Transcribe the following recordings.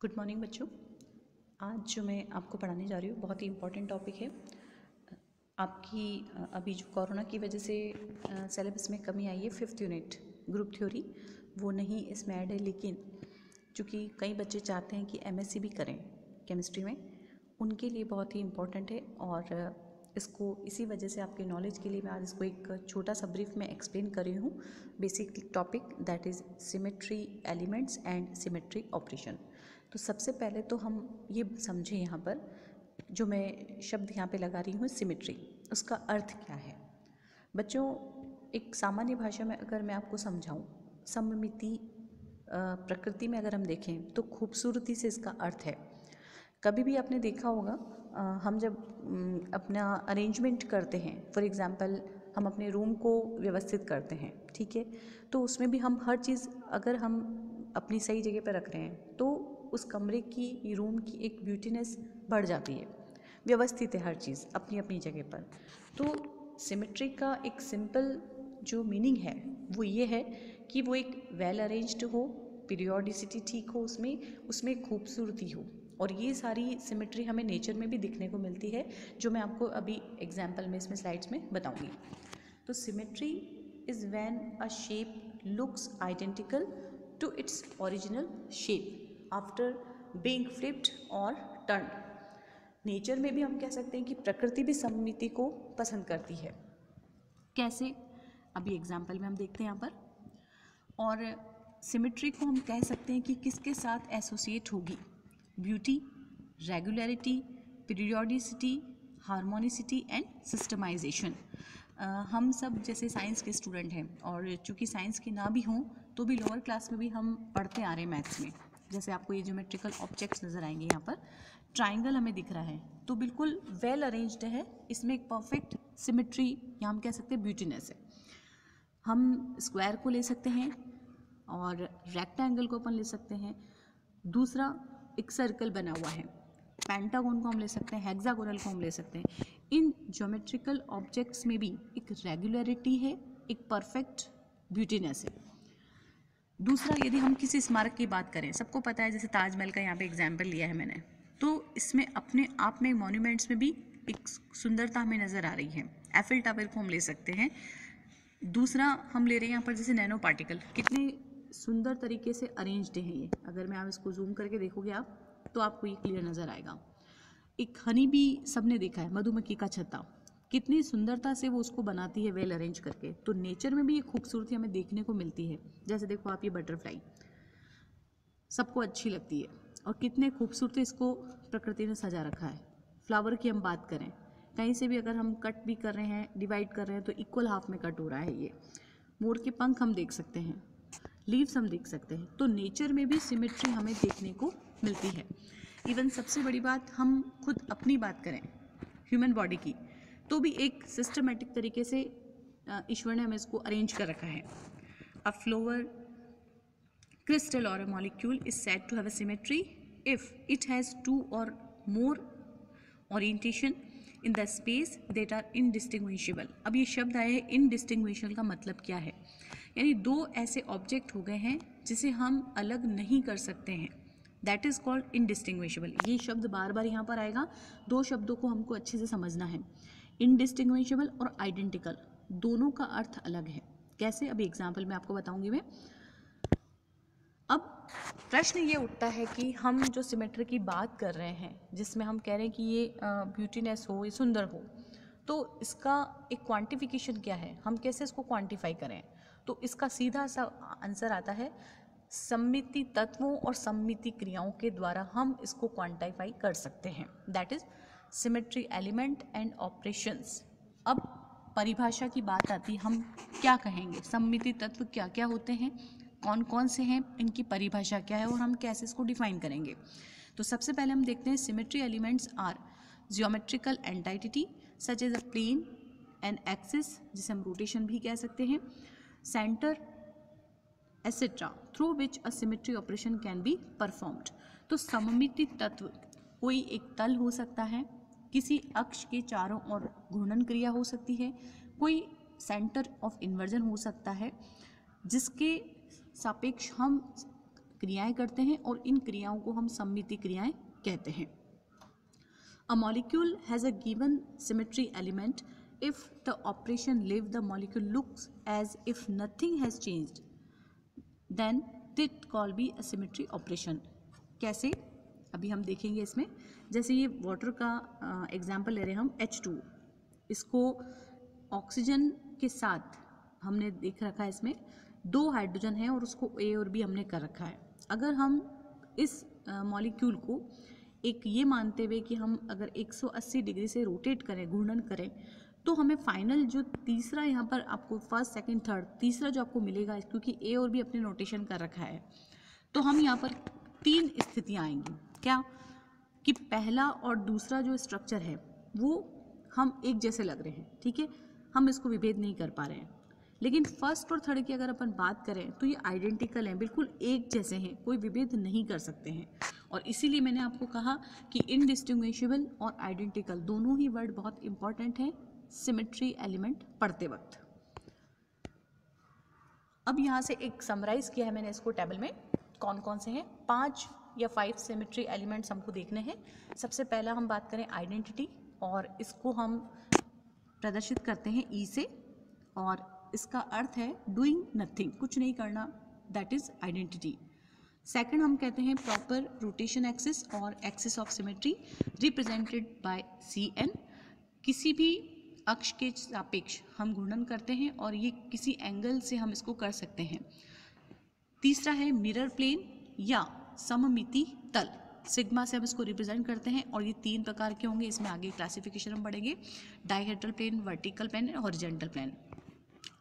Good morning बच्चों। आज जो मैं आपको पढ़ाने जा रही हूँ बहुत ही इम्पोर्टेंट टॉपिक है। आपकी अभी जो कोरोना की वजह से सिलेबस में कमी आई है, 5th यूनिट ग्रुप थ्योरी वो नहीं इसमें ऐड है, लेकिन चूँकि कई बच्चे चाहते हैं कि MSc भी करें केमिस्ट्री में, उनके लिए बहुत ही इम्पोर्टेंट है। और इसको इसी वजह से आपके नॉलेज के लिए मैं आज इसको एक छोटा सा ब्रीफ में एक्सप्लेन कर रही हूँ। Basic topic that is symmetry elements and symmetry operation. तो सबसे पहले तो हम ये समझें यहाँ पर जो मैं शब्द यहाँ पे लगा रही हूँ सिमेट्री, उसका अर्थ क्या है। बच्चों, एक सामान्य भाषा में अगर मैं आपको समझाऊँ, सममिति प्रकृति में अगर हम देखें तो खूबसूरती से इसका अर्थ है। कभी भी आपने देखा होगा, हम जब अपना अरेंजमेंट करते हैं, फॉर एग्ज़ाम्पल हम अपने रूम को व्यवस्थित करते हैं, ठीक है, तो उसमें भी हम हर चीज़ अगर हम अपनी सही जगह पर रख रहे हैं तो उस कमरे की, रूम की एक ब्यूटीनेस बढ़ जाती है। व्यवस्थित है हर चीज़ अपनी अपनी जगह पर। तो सिमेट्री का एक सिंपल जो मीनिंग है वो ये है कि वो एक वेल अरेंज्ड हो, पीरियोडिसिटी ठीक हो, उसमें खूबसूरती हो। और ये सारी सिमेट्री हमें नेचर में भी दिखने को मिलती है, जो मैं आपको अभी एग्जाम्पल में इसमें स्लाइड्स में बताऊंगी। तो symmetry is when a shape looks identical to its original shape after being flipped और टर्न्ड। नेचर में भी हम कह सकते हैं कि प्रकृति भी सममिति को पसंद करती है। कैसे, अभी एग्जाम्पल में हम देखते हैं यहाँ पर। और सिमेट्री को हम कह सकते हैं कि किसके साथ एसोसिएट होगी? Beauty, regularity, periodicity, harmonicity and systemization. हम सब जैसे साइंस के स्टूडेंट हैं, और चूँकि साइंस के ना भी हों तो भी लोअर क्लास में भी हम पढ़ते आ रहे हैं मैथ्स में। जैसे आपको ये ज्योमेट्रिकल ऑब्जेक्ट्स नज़र आएंगे, यहाँ पर ट्राइंगल हमें दिख रहा है तो बिल्कुल वेल अरेंज्ड है, इसमें एक परफेक्ट सिमेट्री या हम कह सकते हैं ब्यूटीनेस है। हम स्क्वायर को ले सकते हैं और रेक्टेंगल को अपन ले सकते हैं। दूसरा एक सर्कल बना हुआ है, पेंटागोन को हम ले सकते हैं, हेक्सागोनल को हम ले सकते हैं। इन ज्योमेट्रिकल ऑब्जेक्ट्स में भी एक रेगुलरिटी है, एक परफेक्ट ब्यूटीनेस है। दूसरा, यदि हम किसी स्मारक की बात करें, सबको पता है जैसे ताजमहल का यहाँ पे एग्जाम्पल लिया है मैंने, तो इसमें अपने आप में मॉन्यूमेंट्स में भी एक सुंदरता हमें नज़र आ रही है। एफिल टावर को हम ले सकते हैं। दूसरा हम ले रहे हैं यहाँ पर जैसे नैनो पार्टिकल, कितने सुंदर तरीके से अरेंज्ड हैं ये। अगर मैं आप इसको जूम करके देखोगे आप तो आपको ये क्लियर नज़र आएगा। एक हनी भी सबने देखा है, मधुमक्खी का छत्ता, कितनी सुंदरता से वो उसको बनाती है वेल अरेंज करके। तो नेचर में भी ये खूबसूरती हमें देखने को मिलती है। जैसे देखो आप, ये बटरफ्लाई सबको अच्छी लगती है और कितने खूबसूरती इसको प्रकृति ने सजा रखा है। फ्लावर की हम बात करें, कहीं से भी अगर हम कट भी कर रहे हैं, डिवाइड कर रहे हैं तो इक्वल हाफ में कट हो रहा है। ये मोर के पंख हम देख सकते हैं, लीव्स हम देख सकते हैं। तो नेचर में भी सिमेट्री हमें देखने को मिलती है। इवन सबसे बड़ी बात, हम खुद अपनी बात करें ह्यूमन बॉडी की, तो भी एक सिस्टमेटिक तरीके से ईश्वर ने हमें इसको अरेंज कर रखा है। अ flower crystal or a molecule is said to have a symmetry if it has two or more orientation in the space that are indistinguishable। अब ये शब्द आया है indistinguishable, का मतलब क्या है? यानी दो ऐसे ऑब्जेक्ट हो गए हैं जिसे हम अलग नहीं कर सकते हैं, दैट इज़ कॉल्ड indistinguishable। ये शब्द बार बार यहाँ पर आएगा, दो शब्दों को हमको अच्छे से समझना है। indistinguishable और identical, दोनों का अर्थ अलग है। कैसे, अभी एग्जाम्पल में आपको बताऊंगी मैं। अब प्रश्न ये उठता है कि हम जो सिमेट्री की बात कर रहे हैं, जिसमें हम कह रहे हैं कि ये ब्यूटीनेस हो, ये सुंदर हो, तो इसका एक क्वांटिफिकेशन क्या है, हम कैसे इसको क्वांटिफाई करें? तो इसका सीधा सा आंसर आता है, सममिति तत्वों और सममिति क्रियाओं के द्वारा हम इसको क्वांटिफाई कर सकते हैं। That is symmetry element and operations. अब परिभाषा की बात आती है, हम क्या कहेंगे, सममिति तत्व क्या क्या होते हैं, कौन कौन से हैं, इनकी परिभाषा क्या है और हम कैसे इसको डिफाइन करेंगे। तो सबसे पहले हम देखते हैं symmetry elements are geometrical entity such as a plane and axis, जिसे हम रोटेशन भी कह सकते हैं, centre etcetera, through which a symmetry operation can be performed. तो सममिति तत्व कोई एक तल हो सकता है, किसी अक्ष के चारों ओर घूर्णन क्रिया हो सकती है, कोई सेंटर ऑफ इन्वर्जन हो सकता है जिसके सापेक्ष हम क्रियाएं करते हैं और इन क्रियाओं को हम सममिति क्रियाएं कहते हैं। A molecule has a given symmetry element. If the operation leave the molecule looks as if nothing has changed, then that call be a symmetry operation. कैसे? अभी हम देखेंगे इसमें। जैसे ये वाटर का एग्जाम्पल ले रहे हैं हम H2, इसको ऑक्सीजन के साथ हमने देख रखा है, इसमें 2 हाइड्रोजन है और उसको A और B हमने कर रखा है। अगर हम इस मॉलिक्यूल को एक ये मानते हुए कि हम अगर 180 डिग्री से रोटेट करें, घूर्णन करें, तो हमें फाइनल जो तीसरा यहाँ पर आपको फर्स्ट सेकंड थर्ड तीसरा जो आपको मिलेगा, क्योंकि ए और बी अपने नोटेशन कर रखा है, तो हम यहाँ पर 3 स्थितियाँ आएंगी। क्या कि पहला और दूसरा जो स्ट्रक्चर है वो हम एक जैसे लग रहे हैं, ठीक है, हम इसको विभेद नहीं कर पा रहे हैं। लेकिन फर्स्ट और थर्ड की अगर अपन बात करें तो ये आइडेंटिकल हैं, बिल्कुल एक जैसे हैं, कोई विभेद नहीं कर सकते हैं। और इसीलिए मैंने आपको कहा कि इनडिस्टिंग्विशेबल और आइडेंटिकल दोनों ही वर्ड बहुत इंपॉर्टेंट हैं सिमेट्री एलिमेंट पढ़ते वक्त। अब यहाँ से एक समराइज किया है मैंने इसको टेबल में, कौन कौन से हैं, 5 या 5 सिमेट्री एलिमेंट्स हमको देखने हैं। सबसे पहला हम बात करें आइडेंटिटी, और इसको हम प्रदर्शित करते हैं ई से, और इसका अर्थ है डूइंग नथिंग, कुछ नहीं करना, दैट इज आइडेंटिटी। सेकंड हम कहते हैं प्रॉपर रोटेशन एक्सिस और axis of symmetry represented by CN। किसी भी अक्ष के सापेक्ष हम घूर्णन करते हैं और ये किसी एंगल से हम इसको कर सकते हैं। तीसरा है मिरर प्लेन या सममिति तल, सिग्मा से हम इसको रिप्रेजेंट करते हैं, और ये 3 प्रकार के होंगे, इसमें आगे क्लासिफिकेशन हम पढ़ेंगे, डायहेड्रल प्लेन, वर्टिकल प्लेन और हॉरिजॉन्टल प्लेन।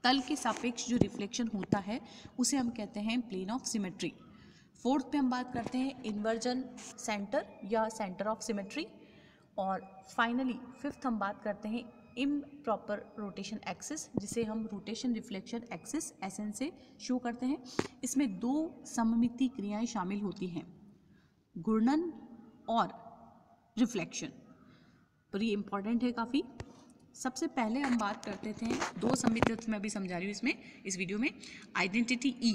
तल के सापेक्ष जो रिफ्लेक्शन होता है उसे हम कहते हैं प्लेन ऑफ सिमेट्री। फोर्थ पे हम बात करते हैं इन्वर्जन सेंटर या सेंटर ऑफ सिमेट्री, और फाइनली फिफ्थ हम बात करते हैं इम्प्रॉपर रोटेशन एक्सिस, जिसे हम रोटेशन रिफ्लेक्शन एक्सिस SN से शो करते हैं। इसमें 2 सममिति क्रियाएं शामिल होती हैं, घूर्णन और रिफ्लेक्शन, और ये इंपॉर्टेंट है काफ़ी। सबसे पहले हम बात करते थे 2 सममिति, मैं अभी समझा रही हूँ इसमें, इस वीडियो में। Identity E,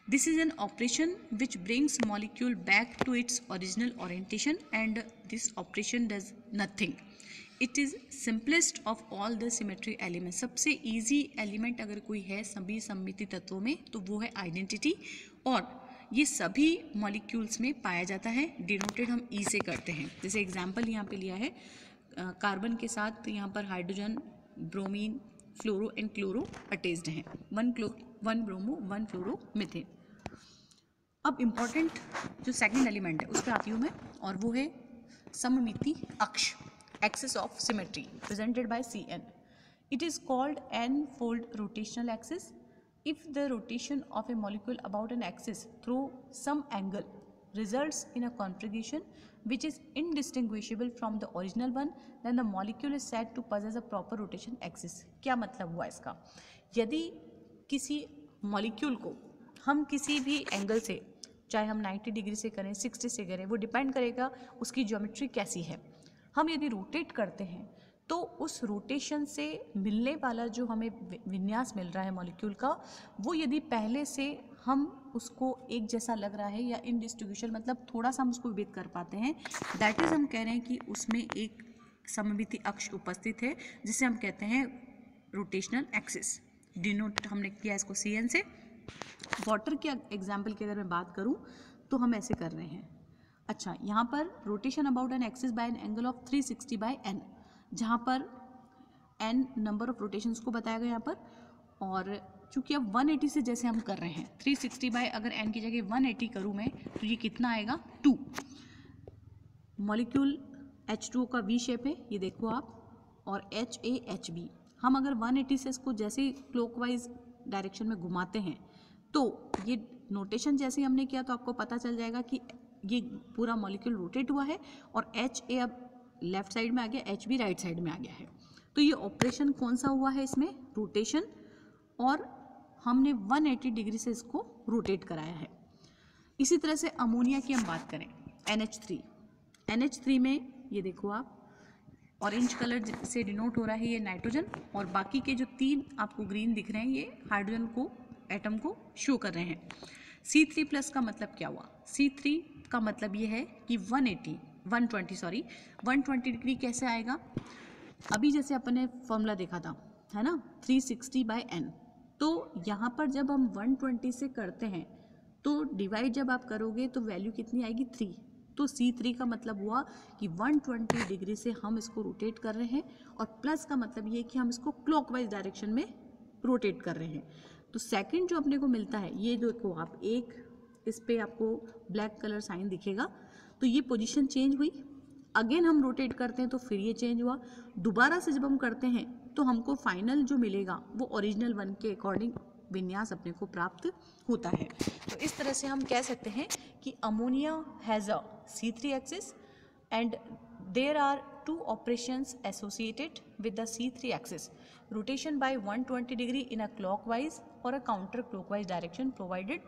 this is an operation which brings molecule back to its original orientation and this operation does nothing. It is simplest of all the symmetry element. सबसे ईजी एलिमेंट अगर कोई है सभी सममिति तत्वों में तो वो है आइडेंटिटी, और ये सभी मॉलिक्यूल्स में पाया जाता है। डिनोटेड हम ई से करते हैं। जैसे एग्जाम्पल यहाँ पे लिया है, कार्बन के साथ यहाँ पर hydrogen, bromine, fluoro and chloro attached हैं, 1 ब्रोमो 1 फ्लोरो मीथेन। अब इम्पॉर्टेंट जो सेकंड एलिमेंट है उस पर आती हूँ मैं, और वो है सममिति अक्ष, axis of symmetry presented by CN। It is called n-fold rotational axis if the rotation of a molecule about an axis through some angle results in a configuration which is indistinguishable from the original one, then the molecule is said to possess a proper rotation axis। क्या मतलब हुआ इसका? यदि किसी molecule को हम किसी भी एंगल से, चाहे हम 90 डिग्री से करें, 60 से करें, वो डिपेंड करेगा उसकी ज्योमेट्री कैसी है। हम यदि रोटेट करते हैं तो उस रोटेशन से मिलने वाला जो हमें विन्यास मिल रहा है मॉलिक्यूल का, वो यदि पहले से हम उसको एक जैसा लग रहा है या इनडिस्ट्रीब्यूशन, मतलब थोड़ा सा हम उसको विभेद कर पाते हैं, दैट इज हम कह रहे हैं कि उसमें एक सममिति अक्ष उपस्थित है, जिसे हम कहते हैं रोटेशनल एक्सिस। डिनोट हमने किया इसको CN से। वाटर के एग्जाम्पल की अगर मैं बात करूं तो हम ऐसे कर रहे हैं। अच्छा, यहाँ पर rotation about an axis by an angle of 360 by n, जहाँ पर n नंबर ऑफ रोटेशंस को बताया गया यहाँ पर, और चूंकि अब 180 से जैसे हम कर रहे हैं, 360 बाय अगर n की जगह 180 करूँ मैं तो ये कितना आएगा 2। मॉलिक्यूल H2O का V शेप है, ये देखो आप, और HAHB। हम अगर 180 से इसको जैसे ही क्लॉकवाइज डायरेक्शन में घुमाते हैं तो ये नोटेशन जैसे हमने किया तो आपको पता चल जाएगा कि ये पूरा मॉलिक्यूल रोटेट हुआ है, और HA अब लेफ्ट साइड में आ गया, HB राइट साइड में आ गया है। तो ये ऑपरेशन कौन सा हुआ है इसमें? रोटेशन, और हमने 180 डिग्री से इसको रोटेट कराया है। इसी तरह से अमोनिया की हम बात करें, NH3 में ये देखो आप, ऑरेंज कलर से डिनोट हो रहा है ये नाइट्रोजन, और बाकी के जो 3 आपको ग्रीन दिख रहे हैं ये हाइड्रोजन को, एटम को शो कर रहे हैं। C3 प्लस का मतलब क्या हुआ? C3 का मतलब ये है कि 120 डिग्री कैसे आएगा? अभी जैसे अपन ने फॉर्मूला देखा था, है ना, 360/n। तो यहाँ पर जब हम 120 से करते हैं तो डिवाइड जब आप करोगे तो वैल्यू कितनी आएगी? 3। तो C3 का मतलब हुआ कि 120 डिग्री से हम इसको रोटेट कर रहे हैं, और प्लस का मतलब ये कि हम इसको क्लॉकवाइज डायरेक्शन में रोटेट कर रहे हैं। तो सेकंड जो अपने को मिलता है, ये देखो आप, एक इस पे आपको ब्लैक कलर साइन दिखेगा, तो ये पोजीशन चेंज हुई। अगेन हम रोटेट करते हैं तो फिर ये चेंज हुआ। दोबारा से जब हम करते हैं तो हमको फाइनल जो मिलेगा वो ओरिजिनल 1 के अकॉर्डिंग विन्यास अपने को प्राप्त होता है। तो इस तरह से हम कह सकते हैं कि ammonia has a C3 axis and there are 2 operations associated with the C3 axis, rotation by 120 degree in a clockwise or a counter clockwise direction provided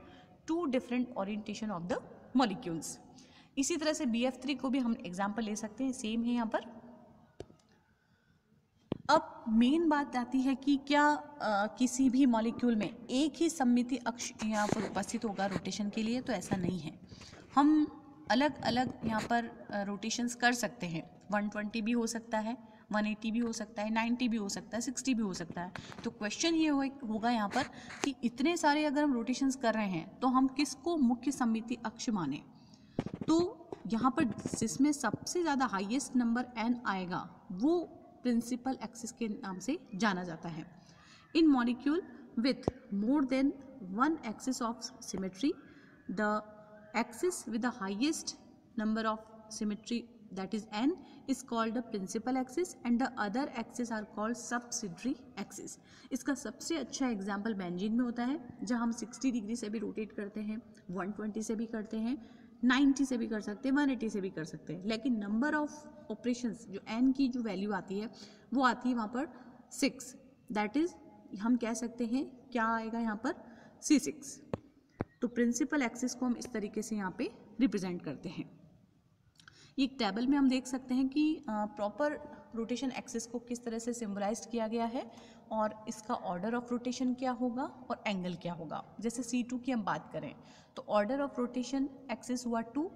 2 different orientation of the molecules। इसी तरह से BF3 को भी हम example ले सकते हैं, same है यहाँ पर। अब मेन बात आती है कि क्या किसी भी मॉलिक्यूल में एक ही सममिति अक्ष यहाँ पर उपस्थित होगा रोटेशन के लिए? तो ऐसा नहीं है, हम अलग अलग यहाँ पर रोटेशंस कर सकते हैं। 120 भी हो सकता है, 180 भी हो सकता है, 90 भी हो सकता है, 60 भी हो सकता है। तो क्वेश्चन ये होगा यहाँ पर कि इतने सारे अगर हम रोटेशंस कर रहे हैं तो हम किसको मुख्य सममिति अक्ष माने? तो यहाँ पर जिसमें सबसे ज़्यादा हाईएस्ट नंबर n आएगा वो प्रिंसिपल एक्सिस के नाम से जाना जाता है। In molecule with more than 1 axis of symmetry, the axis with the highest number of symmetry, that is n, is called the principal axis and the other axis are called subsidiary axis। इसका सबसे अच्छा example benzene में होता है, जहाँ हम 60 degree से भी रोटेट करते हैं, 120 से भी करते हैं, 90 से भी कर सकते हैं, 180 से भी कर सकते हैं, लेकिन नंबर ऑफ ऑपरेशंस जो n की जो वैल्यू आती है वो आती है वहाँ पर 6, दैट इज हम कह सकते हैं क्या आएगा यहाँ पर? C6। तो प्रिंसिपल एक्सिस को हम इस तरीके से यहाँ पे रिप्रेजेंट करते हैं। एक टेबल में हम देख सकते हैं कि प्रॉपर रोटेशन एक्सिस को किस तरह से सिंबलाइज किया गया है और इसका ऑर्डर ऑफ रोटेशन क्या होगा और एंगल क्या होगा। जैसे C2 की हम बात करें तो ऑर्डर ऑफ रोटेशन एक्सिस हुआ 2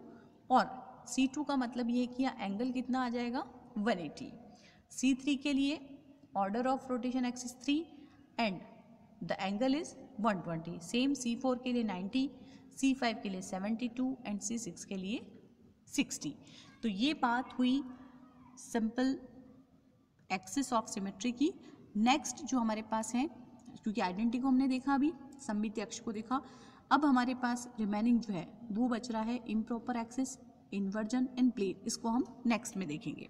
और C2 का मतलब ये है कि यहाँ एंगल कितना आ जाएगा? 180। C3 के लिए order of rotation axis 3 and the angle is 120। Same C4 के लिए 90, C5 के लिए 72 एंड C6 के लिए 60। तो ये बात हुई सिंपल एक्सिस ऑफ सिमेट्री की। नेक्स्ट जो हमारे पास है, क्योंकि आइडेंटिटी को हमने देखा, अभी सममिति अक्ष को देखा, अब हमारे पास रिमेनिंग जो है वो बच रहा है improper axis, inversion and plane. इसको हम नेक्स्ट में देखेंगे।